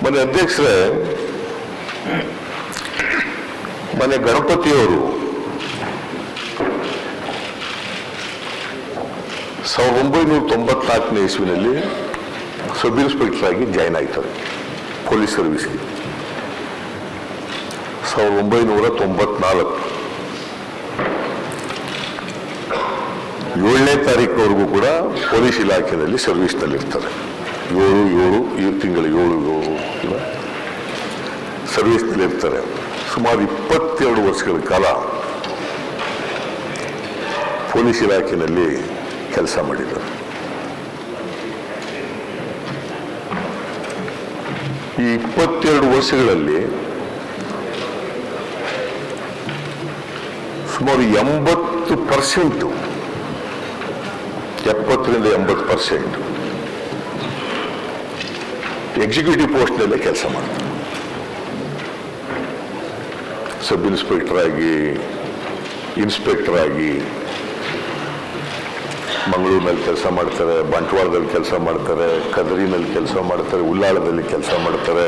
ಮನೆ ಅಧ್ಯಕ್ಷರೇ, ಮನೆ ಗಣಪತಿಯವರು 1994ನೇ ಇಸ್ವಿನಲ್ಲಿ ಸಬ್ ಇನ್ಸ್ಪೆಕ್ಟರ್ ಆಗಿ ಜಾಯ್ನ್ ಆಯ್ತಾರೆ ಪೊಲೀಸ್ ಸರ್ವಿಸ್ಗೆ. 1994 7ನೇ ತಾರೀಕಿನವರೆಗೂ ಕೂಡ ಪೊಲೀಸ್ ಇಲಾಖೆಯಲ್ಲಿ ಸರ್ವಿಸ್ನಲ್ಲಿರ್ತಾರೆ. 7 ತಿಂಗಳು 7 ಸರ್ವಿಸ್ನಲ್ಲಿರ್ತಾರೆ. ಸುಮಾರು 22 ವರ್ಷಗಳ ಕಾಲ ಪೊಲೀಸ್ ಇಲಾಖೆಯಲ್ಲಿ ಕೆಲಸ ಮಾಡಿದ್ದಾರೆ. ಈ 22 ವರ್ಷಗಳಲ್ಲಿ ಸುಮಾರು 70% 70ರಿಂದ 80% ಎಕ್ಸಿಕ್ಯೂಟಿವ್ ಪೋಸ್ಟ್ನಲ್ಲೇ ಕೆಲಸ ಮಾಡ್ತಾರೆ. ಸಬ್ ಇನ್ಸ್ಪೆಕ್ಟರ್ ಆಗಿ, ಇನ್ಸ್ಪೆಕ್ಟರ್ ಆಗಿ ಮಂಗಳೂರಿನಲ್ಲಿ ಕೆಲಸ ಮಾಡ್ತಾರೆ, ಬಂಟ್ವಾಳದಲ್ಲಿ ಕೆಲಸ ಮಾಡ್ತಾರೆ, ಕದರಿನಲ್ಲಿ ಕೆಲಸ ಮಾಡ್ತಾರೆ, ಉಳ್ಳಾಳದಲ್ಲಿ ಕೆಲಸ ಮಾಡ್ತಾರೆ,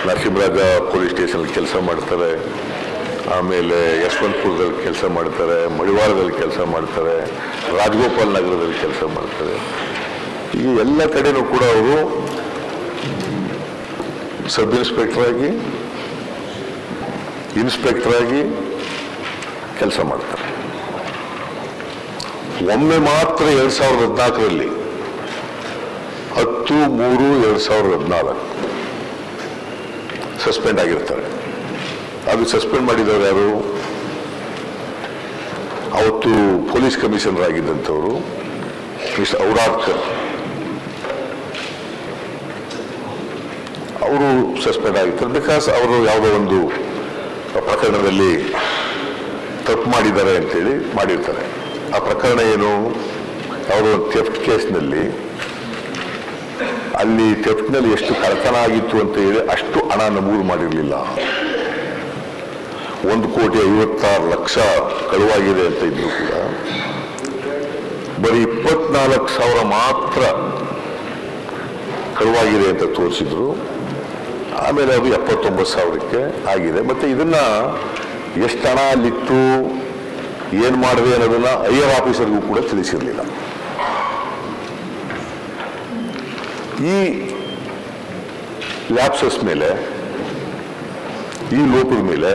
ನರಸಿಂಹರಾಜ ಪೊಲೀಸ್ ಸ್ಟೇಷನಲ್ಲಿ ಕೆಲಸ ಮಾಡ್ತಾರೆ, ಆಮೇಲೆ ಯಶವಂತಪುರದಲ್ಲಿ ಕೆಲಸ ಮಾಡ್ತಾರೆ, ಮಡಿವಾಳದಲ್ಲಿ ಕೆಲಸ ಮಾಡ್ತಾರೆ, ರಾಜಗೋಪಾಲ್ ನಗರದಲ್ಲಿ ಕೆಲಸ ಮಾಡ್ತಾರೆ. ಈ ಎಲ್ಲ ಕಡೆನೂ ಕೂಡ ಅವರು ಸಬ್ ಇನ್ಸ್ಪೆಕ್ಟರ್ ಆಗಿ, ಇನ್ಸ್ಪೆಕ್ಟರ್ ಆಗಿ ಕೆಲಸ ಮಾಡ್ತಾರೆ. ಒಮ್ಮೆ ಮಾತ್ರ 2014ರಲ್ಲಿ 10/3/2014 ಸಸ್ಪೆಂಡ್ ಆಗಿರ್ತಾರೆ. ಅದು ಸಸ್ಪೆಂಡ್ ಮಾಡಿದವರು ಯಾರು? ಅವತ್ತು ಪೊಲೀಸ್ ಕಮಿಷನರ್ ಆಗಿದ್ದಂಥವರು ಮಿಸ್ಟರ್ ಔರಾದ್ಕರ್. ಅವರು ಸಸ್ಪೆಂಡ್ ಆಗಿರ್ತಾರೆ. ಬಿಕಾಸ್ ಅವರು ಯಾವುದೋ ಒಂದು ಪ್ರಕರಣದಲ್ಲಿ ತಪ್ಪು ಮಾಡಿದ್ದಾರೆ ಅಂತೇಳಿ ಮಾಡಿರ್ತಾರೆ. ಆ ಪ್ರಕರಣ ಏನು? ಅವರು ಥೆಫ್ಟ್ ಕೇಸ್ನಲ್ಲಿ, ಅಲ್ಲಿ ಥೆಫ್ಟ್ನಲ್ಲಿ ಎಷ್ಟು ಕಳ್ಳತನ ಆಗಿತ್ತು ಅಂತ ಹೇಳಿ ಅಷ್ಟು ಹಣ ನಮೂದು ಮಾಡಿರಲಿಲ್ಲ. 1,56,00,000 ಕಳುವಾಗಿದೆ ಅಂತ ಇದ್ರು ಕೂಡ ಬರೀ 24,000 ಮಾತ್ರ ಕಳುವಾಗಿದೆ ಅಂತ ತೋರಿಸಿದ್ರು. ಆಮೇಲೆ ಅದು 79,000ಕ್ಕೆ ಆಗಿದೆ. ಮತ್ತೆ ಇದನ್ನ ಎಷ್ಟು ಹಣ ಅಲ್ಲಿತ್ತು, ಏನು ಮಾಡಿದೆ ಅನ್ನೋದನ್ನ ಹೈಯರ್ ಆಫೀಸರ್ಗೂ ಕೂಡ ತಿಳಿಸಿರಲಿಲ್ಲ. ಈ ಲ್ಯಾಪ್ಸಸ್ ಮೇಲೆ, ಈ ಲೋಪದ ಮೇಲೆ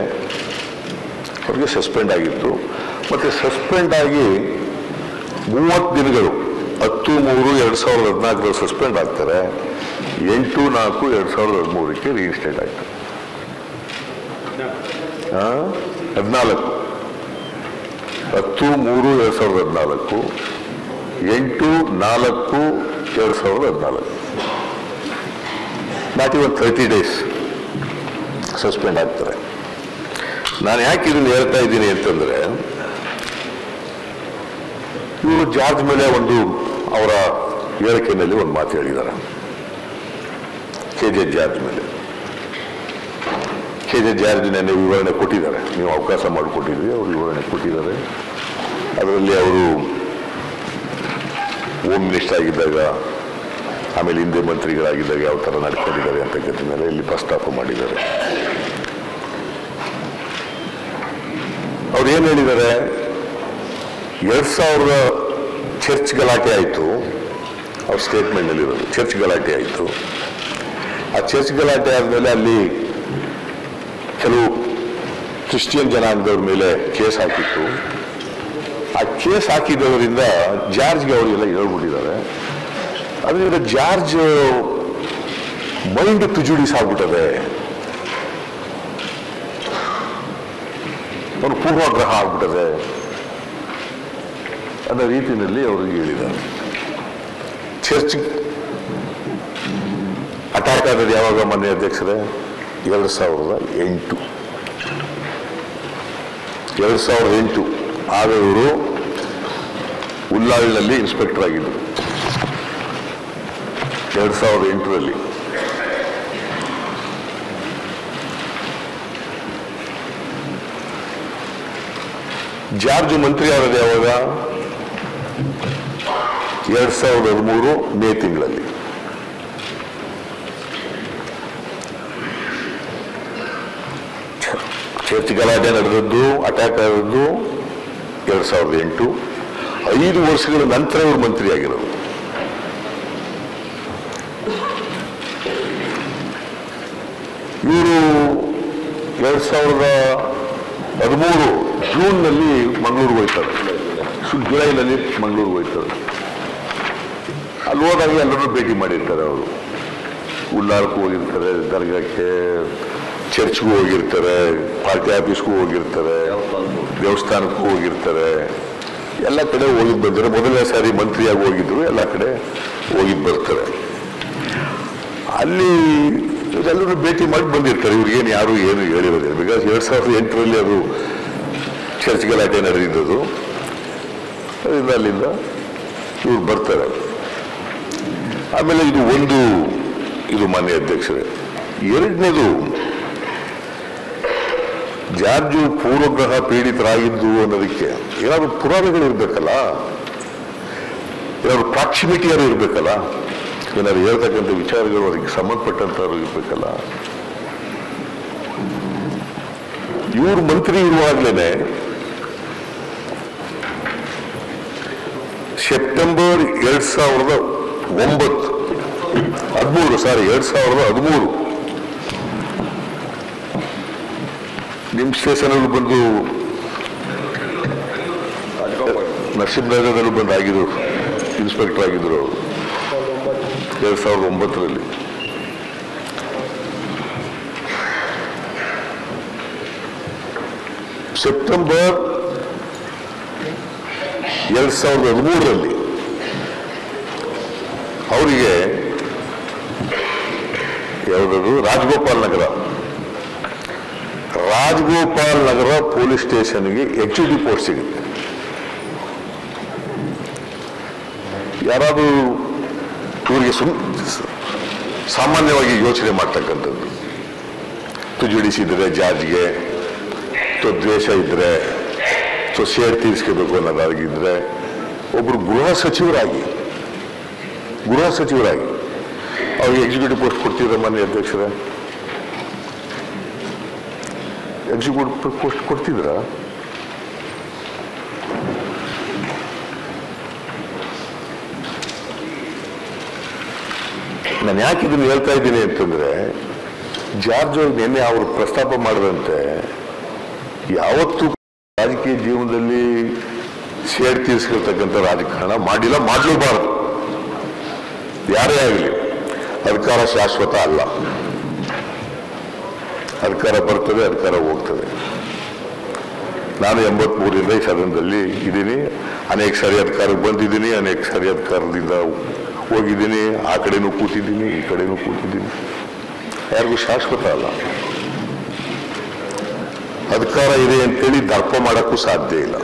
ಅವ್ರಿಗೆ ಸಸ್ಪೆಂಡ್ ಆಗಿತ್ತು. ಮತ್ತೆ ಸಸ್ಪೆಂಡ್ ಆಗಿ 30 ದಿನಗಳು 10/3/2014 ಸಸ್ಪೆಂಡ್ ಆಗ್ತಾರೆ. 8/4/2013ಕ್ಕೆ ರೀಇನ್ಸ್ಟೇಟ್ ಆಯ್ತು. 14 10/3/2014, 8/4/2014. ನಾಟ್ ಇವನ್ 30 ಡೇಸ್ ಸಸ್ಪೆಂಡ್ ಆಗ್ತಾರೆ. ನಾನು ಯಾಕೆ ಇದನ್ನು ಹೇಳ್ತಾ ಇದ್ದೀನಿ ಅಂತಂದ್ರೆ, ಇವರು ಜಾರ್ಜ್ ಮೇಲೆ ಒಂದು ಅವರ ಹೇಳಿಕೆಯಲ್ಲಿ ಒಂದು ಮಾತು ಹೇಳಿದ್ದಾರೆ. KJ ಜಾರ್ಜ್ ಮೇಲೆ. KJ ಜಾರ್ಜ್ ನೆನ್ನೆ ವಿವರಣೆ ಕೊಟ್ಟಿದ್ದಾರೆ. ನೀವು ಅವಕಾಶ ಮಾಡಿಕೊಟ್ಟಿದ್ವಿ, ಅವರು ವಿವರಣೆ ಕೊಟ್ಟಿದ್ದಾರೆ. ಅದರಲ್ಲಿ ಅವರು ಹೋಮ್ ಮಿನಿಸ್ಟರ್ ಆಗಿದ್ದಾಗ, ಆಮೇಲೆ ಹಿಂದೆ ಮಂತ್ರಿಗಳಾಗಿದ್ದಾಗ ಯಾವ ಥರ ನಡ್ಕೊಂಡಿದ್ದಾರೆ ಅಂತಕ್ಕಂಥ ಮೇಲೆ ಇಲ್ಲಿ ಪ್ರಸ್ತಾಪ ಮಾಡಿದ್ದಾರೆ. ಅವ್ರು ಏನು ಹೇಳಿದ್ದಾರೆ? 2000 ಚರ್ಚ್ ಗಲಾಟೆ ಆಯಿತು. ಅವ್ರ ಸ್ಟೇಟ್ಮೆಂಟ್ನಲ್ಲಿರೋದು ಚರ್ಚ್ ಗಲಾಟೆ ಆಯಿತು. ಆ ಚರ್ಚ್ ಗಲಾಟೆ ಆದಮೇಲೆ ಅಲ್ಲಿ ಕೆಲವು ಕ್ರಿಶ್ಚಿಯನ್ ಜನಾಂಗದವ್ರ ಮೇಲೆ ಕೇಸ್ ಹಾಕಿತ್ತು. ಆ ಕೇಸ್ ಹಾಕಿದವರಿಂದ ಜಾರ್ಜ್ಗೆ ಅವರಿಗೆಲ್ಲ ಹೇಳ್ಬಿಟ್ಟಿದ್ದಾರೆ. ಅದರಿಂದ ಜಾರ್ಜ್ ಮೈಂಡ್ ಪ್ರಿಜುಡಿಸ್ ಆಗ್ಬಿಟ್ಟದೆ, ಅವನು ಪೂರ್ವಾಗ್ರಹ ಆಗ್ಬಿಟ್ಟದೆ ಅನ್ನೋ ರೀತಿಯಲ್ಲಿ ಅವರಿಗೆ ಹೇಳಿದ್ದಾರೆ. ಚರ್ಚ್ ಅಟ್ಯಾಕ್ ಆದದ್ದು ಯಾವಾಗ ಮೊನ್ನೆ ಅಧ್ಯಕ್ಷರೇ? 2008 ಆಗ ಇವರು ಉಳ್ಳಾಳಿನಲ್ಲಿ ಇನ್ಸ್ಪೆಕ್ಟರ್ ಆಗಿದ್ದರು. 2008ರಲ್ಲಿ ಜಾರ್ಜ್ ಮಂತ್ರಿ ಆಗೋದು ಯಾವಾಗ? 2013 ಮೇ ತಿಂಗಳಲ್ಲಿ. ಚರ್ಚ್ ಗಲಾಟೆ ನಡೆದದ್ದು, ಅಟ್ಯಾಕ್ ಆದದ್ದು 2008. 5 ವರ್ಷಗಳ ನಂತರ ಇವರು ಮಂತ್ರಿ ಆಗಿರೋದು. ಇವರು 2013 ಜೂನ್ನಲ್ಲಿ ಮಂಗಳೂರಿಗೆ ಹೋಗ್ತಾರೆ, ಜುಲೈನಲ್ಲಿ ಮಂಗಳೂರಿಗೆ ಹೋಗ್ತಾರೆ. ಅಲ್ಲಿ ಹೋದಾಗ ಎಲ್ಲರೂ ಭೇಟಿ ಮಾಡಿರ್ತಾರೆ. ಅವರು ಉಳ್ಳಾರಕ್ಕೂ ಹೋಗಿರ್ತಾರೆ, ದರ್ಗಾಕ್ಕೆ, ಚರ್ಚ್ಗೂ ಹೋಗಿರ್ತಾರೆ, ಪಾರ್ಟಿ ಆಫೀಸ್ಗೂ ಹೋಗಿರ್ತಾರೆ, ದೇವಸ್ಥಾನಕ್ಕೂ ಹೋಗಿರ್ತಾರೆ. ಎಲ್ಲ ಕಡೆ ಹೋಗಿದ್ದು ಬರ್ತಾರೆ. ಮೊದಲನೇ ಸಾರಿ ಮಂತ್ರಿಯಾಗಿ ಹೋಗಿದ್ರು, ಎಲ್ಲ ಕಡೆ ಹೋಗಿದ್ದು ಬರ್ತಾರೆ. ಅಲ್ಲಿ ಎಲ್ಲರೂ ಭೇಟಿ ಮಾಡಿ ಬಂದಿರ್ತಾರೆ. ಇವ್ರಿಗೇನು ಯಾರು ಏನು ಹೇಳಿರೋದಿಲ್ಲ. ಬಿಕಾಸ್ 2008ರಲ್ಲಿ ಅದು ಚರ್ಚ್ ಗಲಾಟೆ ನಡೆದಿದ್ದದು. ಅಲ್ಲಿಂದ ಇವ್ರು ಬರ್ತಾರೆ. ಆಮೇಲೆ ಇದು ಮಾನ್ಯ ಅಧ್ಯಕ್ಷರೇ. ಎರಡನೇದು, ಜಾರ್ಜು ಪೂರ್ವಗ್ರಹ ಪೀಡಿತರಾಗಿದ್ದು ಅನ್ನೋದಕ್ಕೆ ಏನಾದ್ರು ಪುರಾವೆಗಳು ಇರಬೇಕಲ್ಲ, ಏನಾದ್ರು ಪ್ರಾಕ್ಸಿಮಿಟಿ ಯಾರು ಇರಬೇಕಲ್ಲ, ಏನಾದ್ರು ಹೇಳ್ತಕ್ಕಂಥ ವಿಚಾರಗಳು ಅದಕ್ಕೆ ಸಂಬಂಧಪಟ್ಟಂಥವ್ರು ಇರಬೇಕಲ್ಲ. ಇವರು ಮಂತ್ರಿ ಇರುವಾಗಲೇ ಸೆಪ್ಟೆಂಬರ್ 2013 ನಿಮ್ಮ ಸ್ಟೇಷನಲ್ಲಿ ಬಂದು ನರಸಿಂಹನಗರದಲ್ಲಿ ಬಂದು ಆಗಿದ್ರು, ಇನ್ಸ್ಪೆಕ್ಟರ್ ಆಗಿದ್ರು ಅವರು 2009ರಲ್ಲಿ. ಸೆಪ್ಟೆಂಬರ್ 2013ರಲ್ಲಿ ಅವರಿಗೆ ಯಾವುದದು ರಾಜಗೋಪಾಲ್ ನಗರ ಪೊಲೀಸ್ ಸ್ಟೇಷನ್ಗೆ ಎಕ್ಸಿಕ್ಯೂಟಿವ್ ಪೋಸ್ಟ್ ಸಿಗುತ್ತೆ. ಯಾರಾದರೂ ಇವರಿಗೆ ಸಾಮಾನ್ಯವಾಗಿ ಯೋಚನೆ ಮಾಡ್ತಕ್ಕಂಥದ್ದು, ತುಜುಡಿಸಿದ್ರೆ ಜಾರ್ಜ್ಗೆ, ದ್ವೇಷ ಇದ್ರೆ, ಸೇಡ್ ತೀರಿಸ್ಕೋಬೇಕು ಅನ್ನೋದಾಗಿದ್ರೆ, ಒಬ್ರು ಗೃಹ ಸಚಿವರಾಗಿ ಅವ್ರಿಗೆ ಎಕ್ಸಿಕ್ಯೂಟಿವ್ ಪೋಸ್ಟ್ ಕೊಡ್ತಿದ್ರೆ ಮಾನ್ಯ ಅಧ್ಯಕ್ಷರೇ? ಎಕ್ಸಿಕ್ಯೂಟಿವ್ ಪೋಸ್ಟ್ ಕೊಡ್ತಿದ್ರ? ನಾನು ಯಾಕೆ ಇದನ್ನು ಹೇಳ್ತಾ ಇದ್ದೀನಿ ಅಂತಂದ್ರೆ, ಜಾರ್ಜ್ ನಿನ್ನೆ ಅವರು ಪ್ರಸ್ತಾಪ ಮಾಡದಂತೆ ಯಾವತ್ತೂ ರಾಜಕೀಯ ಜೀವನದಲ್ಲಿ ಸೇಡ್ ತೀರಿಸ್ಕೊಳ್ತಕ್ಕಂಥ ರಾಜಕಾರಣ ಮಾಡಿಲ್ಲ, ಮಾಡಲೂಬಾರದು. ಯಾರೇ ಆಗಲಿ, ಅಧಿಕಾರ ಶಾಶ್ವತ ಅಲ್ಲ. ಅಧಿಕಾರ ಬರ್ತದೆ, ಅಧಿಕಾರ ಹೋಗ್ತದೆ. ನಾನು 83ರಿಂದ ಈ ಸದನದಲ್ಲಿ ಇದ್ದೀನಿ. ಅನೇಕ ಸಾರಿ ಅಧಿಕಾರಕ್ಕೆ ಬಂದಿದ್ದೀನಿ, ಅನೇಕ ಸಾರಿ ಅಧಿಕಾರದಿಂದ ಹೋಗಿದ್ದೀನಿ. ಆ ಕಡೆನೂ ಕೂತಿದ್ದೀನಿ, ಈ ಕಡೆನೂ ಕೂತಿದ್ದೀನಿ. ಯಾರಿಗೂ ಶಾಶ್ವತ ಅಲ್ಲ. ಅಧಿಕಾರ ಇದೆ ಅಂತೇಳಿ ದರ್ಪ ಮಾಡೋಕ್ಕೂ ಸಾಧ್ಯ ಇಲ್ಲ.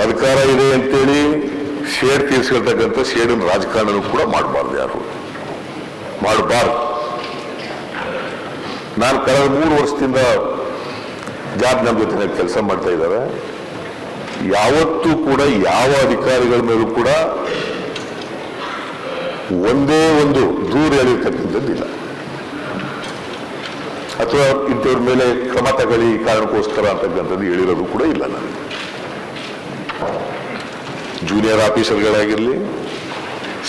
ಅಧಿಕಾರ ಇದೆ ಅಂತೇಳಿ ಸೇಡ್ ತೀರಿಸ್ಕೊಳ್ತಕ್ಕಂಥ ಸೇಡಿನ ರಾಜಕಾರಣನೂ ಕೂಡ ಮಾಡಬಾರ್ದು, ಯಾರು ಮಾಡಬಾರ್ದು. ನಾನು ಕಳೆದ 3 ವರ್ಷದಿಂದ ಜಾರ್ಜ್ ನಮ್ಮ ಜೊತೆ ಕೆಲಸ ಮಾಡ್ತಾ ಇದ್ದಾರೆ. ಯಾವತ್ತೂ ಕೂಡ ಯಾವ ಅಧಿಕಾರಿಗಳ ಮೇಲೂ ಕೂಡ ಒಂದೇ ಒಂದು ದೂರು ಹೇಳಿರ್ತಕ್ಕಂಥದ್ದಿಲ್ಲ, ಅಥವಾ ಇಂಥವ್ರ ಮೇಲೆ ಕ್ರಮ ತಗೊಳ್ಳಿ ಕಾರಣಕ್ಕೋಸ್ಕರ ಅಂತಕ್ಕಂಥದ್ದು ಹೇಳಿರೋದು ಕೂಡ ಇಲ್ಲ. ನಾನು ಜೂನಿಯರ್ ಆಫೀಸರ್ಗಳಾಗಿರಲಿ,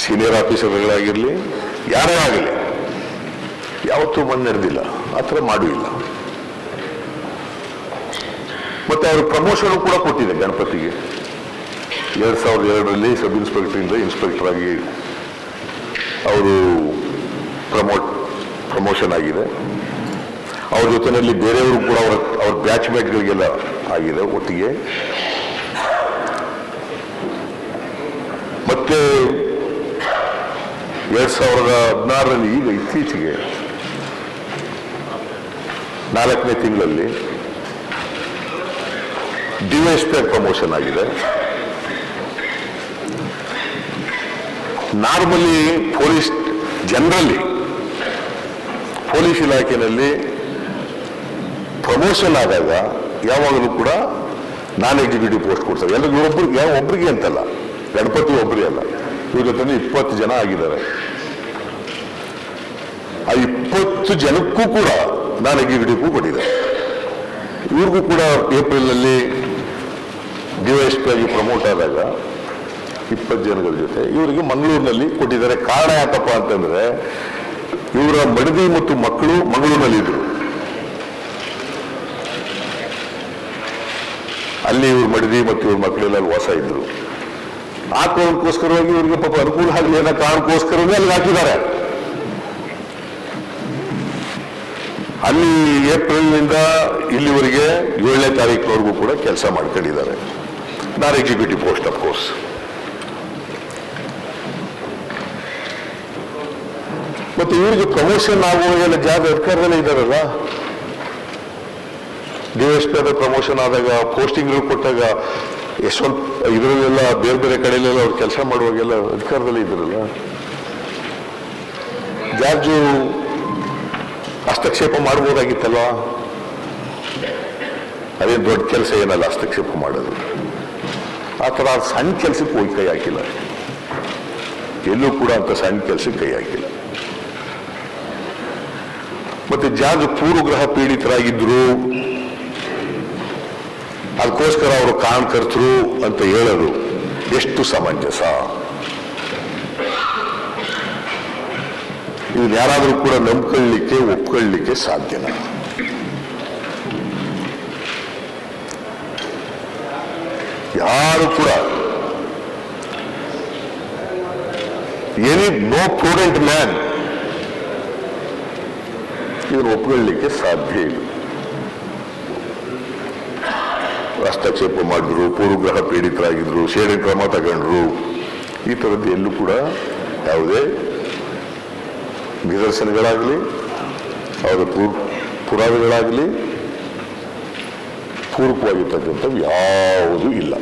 ಸೀನಿಯರ್ ಆಫೀಸರ್ಗಳಾಗಿರಲಿ, ಯಾರೇ ಆಗಲಿ ಯಾವತ್ತೂ ಬಂದು ನಡೆದಿಲ್ಲ, ಆ ಥರ ಮಾಡೂ ಇಲ್ಲ. ಮತ್ತೆ ಅವರು ಪ್ರಮೋಷನ್ ಕೂಡ ಕೊಟ್ಟಿದೆ. ಗಣಪತಿಗೆ 2002ರಲ್ಲಿ ಸಬ್ ಇನ್ಸ್ಪೆಕ್ಟರ್ ಇನ್ಸ್ಪೆಕ್ಟರ್ ಆಗಿ ಅವರು ಪ್ರಮೋಷನ್ ಆಗಿದೆ. ಅವ್ರ ಜೊತೆಯಲ್ಲಿ ಬೇರೆಯವರು ಕೂಡ ಅವ್ರ ಬ್ಯಾಚ್ಮೇಟ್ಗಳಿಗೆಲ್ಲ ಆಗಿದೆ ಒಟ್ಟಿಗೆ. ಮತ್ತೆ 2016ರಲ್ಲಿ ಈಗ ಇತ್ತೀಚೆಗೆ 4ನೇ ತಿಂಗಳಲ್ಲಿ ಡಿವೈಎಸ್ಪಿ ಪ್ರಮೋಷನ್ ಆಗಿದೆ. ನಾರ್ಮಲಿ ಜನರಲಿ ಪೊಲೀಸ್ ಇಲಾಖೆಯಲ್ಲಿ ಪ್ರಮೋಷನ್ ಆದಾಗ ಯಾವಾಗಲೂ ಕೂಡ ನಾನ್ ಎಕ್ಸಿಕ್ಯೂಟಿವ್ ಪೋಸ್ಟ್ ಕೊಡ್ತಾರೆ. ಎಲ್ಲರಿಗೂ ಒಬ್ಬರಿಗೆ ಅಂತಲ್ಲ, ಗಣಪತಿ ಒಬ್ಬರಿಗೆ ಅಲ್ಲ, ಇವ್ರ ಜೊತೆ 20 ಜನ ಆಗಿದ್ದಾರೆ. ಆ 20 ಜನಕ್ಕೂ ಕೂಡ ನಾನ್ ಎಕ್ಸಿಕ್ಯೂಟಿವ್ಗೂ ಕೊಟ್ಟಿದ್ದಾರೆ. ಇವ್ರಿಗೂ ಕೂಡ ಏಪ್ರಿಲ್ನಲ್ಲಿ ಡಿವೈಎಸ್ಪಿ ಆಗಿ ಪ್ರಮೋಟ್ ಆದಾಗ 20 ಜನಗಳ ಜೊತೆ ಇವರಿಗೆ ಮಂಗಳೂರಿನಲ್ಲಿ ಕೊಟ್ಟಿದ್ದಾರೆ. ಕಾರಣ ಯಾಕಪ್ಪ ಅಂತಂದ್ರೆ ಇವರ ಮಡದಿ ಮತ್ತು ಮಕ್ಕಳು ಮಂಗಳೂರಿನಲ್ಲಿದ್ದರು. ಅಲ್ಲಿ ಇವ್ರ ಮಡದಿ ಮತ್ತು ಇವ್ರ ಮಕ್ಕಳೆಲ್ಲ ವಾಸ ಇದ್ರು. ಆ ಕಾರಣಕ್ಕೋಸ್ಕರವಾಗಿ ಇವರಿಗೆ ಪಾಪ ಅನುಕೂಲ ಆಗಲಿ ಅನ್ನೋ ಕಾರಣಕ್ಕೋಸ್ಕರವೇ ಅಲ್ಲಿ ಹಾಕಿದ್ದಾರೆ. ಅಲ್ಲಿ ಏಪ್ರಿಲ್ನಿಂದ ಇಲ್ಲಿವರೆಗೆ 7ನೇ ತಾರೀಕಿನವರೆಗೂ ಕೂಡ ಕೆಲಸ ಮಾಡ್ಕೊಂಡಿದ್ದಾರೆ. ನಾನ್ ಎಕ್ಸಿಕ್ಯೂಟಿವ್ ಪೋಸ್ಟ್ ಆಫ್ ಕೋರ್ಸ್. ಮತ್ತೆ ಇವರಿಗೆ ಪ್ರಮೋಷನ್ ಆಗುವಾಗೆಲ್ಲ ಅಧಿಕಾರದಲ್ಲೇ ಇದ್ದಾರಲ್ಲ. ಡಿವೈಎಸ್ಪಿ ಆದ ಪ್ರಮೋಷನ್ ಆದಾಗ ಪೋಸ್ಟಿಂಗ್ಗಳು ಕೊಟ್ಟಾಗ ಯಶವಂತ್ ಇದರಲ್ಲೆಲ್ಲ ಬೇರೆ ಬೇರೆ ಕಡೆಯಲ್ಲೆಲ್ಲ ಅವ್ರು ಕೆಲಸ ಮಾಡುವಾಗೆಲ್ಲ ಅಧಿಕಾರದಲ್ಲೇ ಇದ್ದಾರಲ್ಲ. ಜಾರ್ಜು ಹಸ್ತಕ್ಷೇಪ ಮಾಡ್ಬೋದಾಗಿತ್ತಲ್ಲ. ಅದೇನು ದೊಡ್ಡ ಕೆಲಸ ಏನಲ್ಲ ಹಸ್ತಕ್ಷೇಪ ಮಾಡೋದು. ಆ ಥರ ಸಣ್ಣ ಕೆಲಸಕ್ಕೆ ಹೋಗಿ ಕೈ ಹಾಕಿಲ್ಲ. ಎಲ್ಲೂ ಕೂಡ ಅಂತ ಸಣ್ಣ ಕೆಲಸಕ್ಕೆ ಕೈ ಹಾಕಿಲ್ಲ. ಮತ್ತೆ ಜಾರ್ಜ್ ಪೂರ್ವಗ್ರಹ ಪೀಡಿತರಾಗಿದ್ರು, ಅದಕ್ಕೋಸ್ಕರ ಅವರು ಕಾರಣಕರ್ತರು ಅಂತ ಹೇಳೋದು ಎಷ್ಟು ಸಮಂಜಸ? ಇದನ್ನ ಯಾರಾದರೂ ಕೂಡ ನಂಬ್ಕೊಳ್ಳಿಕ್ಕೆ ಒಪ್ಕೊಳ್ಳಿಕ್ಕೆ ಸಾಧ್ಯನಾ? ಯಾರು ಕೂಡ ನೋ ಪ್ರೂಡೆಂಟ್ ಮ್ಯಾನ್ ಇದನ್ನು ಒಪ್ಕೊಳ್ಳಿಕ್ಕೆ ಸಾಧ್ಯ ಇಲ್ಲ. ಹಸ್ತಕ್ಷೇಪ ಮಾಡಿದ್ರು, ಪೂರ್ವಗ್ರಹ ಪೀಡಿತರಾಗಿದ್ರು, ಷೇಡಿಂಗ್ ಕ್ರಮ ತಗೊಂಡ್ರು, ಈ ಥರದ್ದು ಎಲ್ಲೂ ಕೂಡ ಯಾವುದೇ ನಿದರ್ಶನಗಳಾಗಲಿ ಅವರ ಪುರಾವೆಗಳಾಗಲಿ ಪೂರಕವಾಗಿರ್ತಕ್ಕಂಥದ್ದು ಯಾವುದೂ ಇಲ್ಲ.